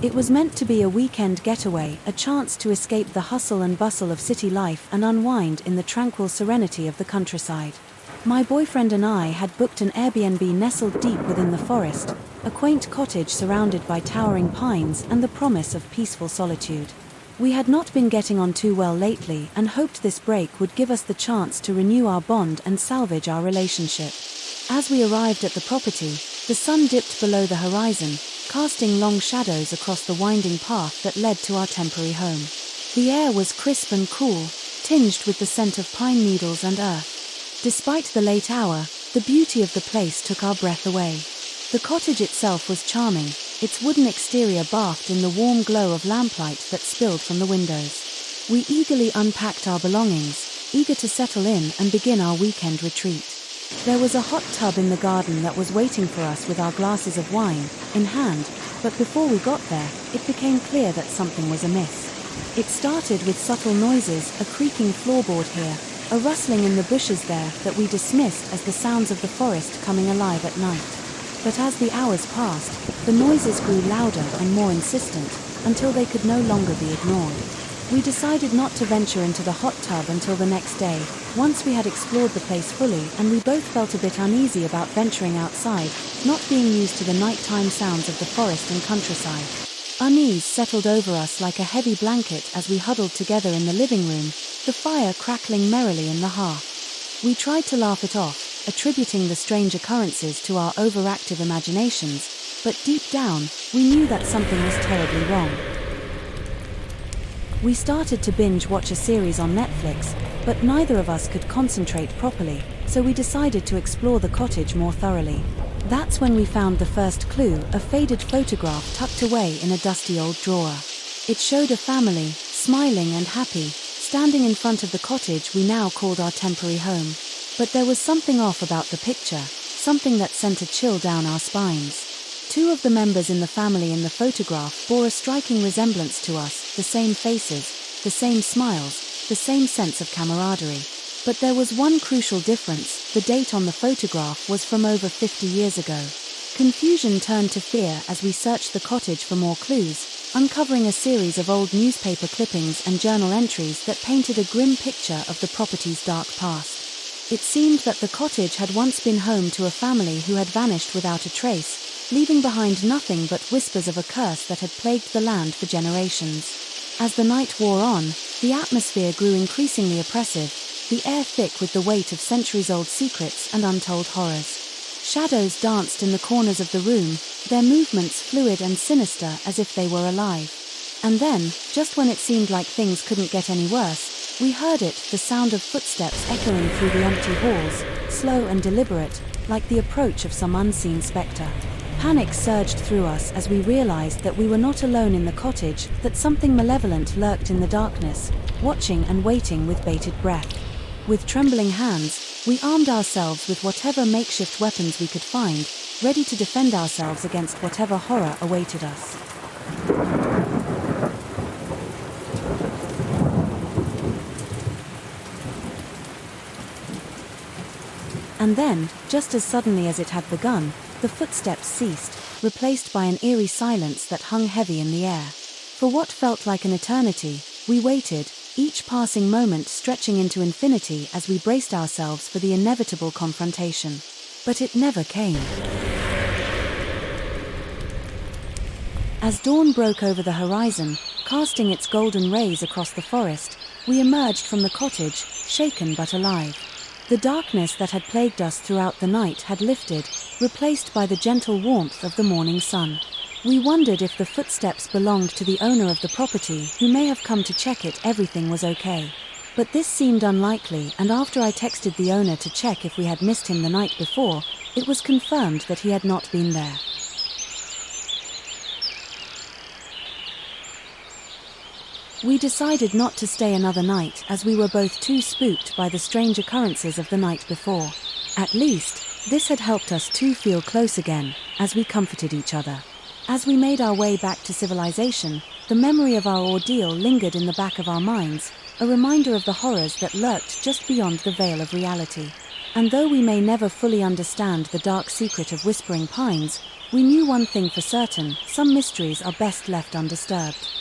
It was meant to be a weekend getaway, a chance to escape the hustle and bustle of city life and unwind in the tranquil serenity of the countryside. My boyfriend and I had booked an Airbnb nestled deep within the forest, a quaint cottage surrounded by towering pines and the promise of peaceful solitude. We had not been getting on too well lately and hoped this break would give us the chance to renew our bond and salvage our relationship. As we arrived at the property, the sun dipped below the horizon, casting long shadows across the winding path that led to our temporary home. The air was crisp and cool, tinged with the scent of pine needles and earth. Despite the late hour, the beauty of the place took our breath away. The cottage itself was charming, its wooden exterior bathed in the warm glow of lamplight that spilled from the windows. We eagerly unpacked our belongings, eager to settle in and begin our weekend retreat. There was a hot tub in the garden that was waiting for us with our glasses of wine in hand, but before we got there, it became clear that something was amiss. It started with subtle noises, a creaking floorboard here, a rustling in the bushes there that we dismissed as the sounds of the forest coming alive at night. But as the hours passed, the noises grew louder and more insistent, until they could no longer be ignored. We decided not to venture into the hot tub until the next day, once we had explored the place fully, and we both felt a bit uneasy about venturing outside, not being used to the nighttime sounds of the forest and countryside. Unease settled over us like a heavy blanket as we huddled together in the living room, the fire crackling merrily in the hearth. We tried to laugh it off, attributing the strange occurrences to our overactive imaginations, but deep down, we knew that something was terribly wrong. We started to binge-watch a series on Netflix, but neither of us could concentrate properly, so we decided to explore the cottage more thoroughly. That's when we found the first clue, a faded photograph tucked away in a dusty old drawer. It showed a family, smiling and happy, standing in front of the cottage we now called our temporary home. But there was something off about the picture, something that sent a chill down our spines. Two of the members in the family in the photograph bore a striking resemblance to us, the same faces, the same smiles, the same sense of camaraderie. But there was one crucial difference: the date on the photograph was from over 50 years ago. Confusion turned to fear as we searched the cottage for more clues, uncovering a series of old newspaper clippings and journal entries that painted a grim picture of the property's dark past. It seemed that the cottage had once been home to a family who had vanished without a trace, leaving behind nothing but whispers of a curse that had plagued the land for generations. As the night wore on, the atmosphere grew increasingly oppressive, the air thick with the weight of centuries-old secrets and untold horrors. Shadows danced in the corners of the room, their movements fluid and sinister as if they were alive. And then, just when it seemed like things couldn't get any worse, we heard it, the sound of footsteps echoing through the empty halls, slow and deliberate, like the approach of some unseen spectre. Panic surged through us as we realized that we were not alone in the cottage, that something malevolent lurked in the darkness, watching and waiting with bated breath. With trembling hands, we armed ourselves with whatever makeshift weapons we could find, ready to defend ourselves against whatever horror awaited us. And then, just as suddenly as it had begun, the footsteps ceased, replaced by an eerie silence that hung heavy in the air. For what felt like an eternity, we waited, each passing moment stretching into infinity as we braced ourselves for the inevitable confrontation. But it never came. As dawn broke over the horizon, casting its golden rays across the forest, we emerged from the cottage, shaken but alive. The darkness that had plagued us throughout the night had lifted, replaced by the gentle warmth of the morning sun. We wondered if the footsteps belonged to the owner of the property, who may have come to check everything was okay. But this seemed unlikely, and after I texted the owner to check if we had missed him the night before, it was confirmed that he had not been there. We decided not to stay another night as we were both too spooked by the strange occurrences of the night before. At least, this had helped us to feel close again, as we comforted each other. As we made our way back to civilization, the memory of our ordeal lingered in the back of our minds, a reminder of the horrors that lurked just beyond the veil of reality. And though we may never fully understand the dark secret of Whispering Pines, We knew one thing for certain: some mysteries are best left undisturbed.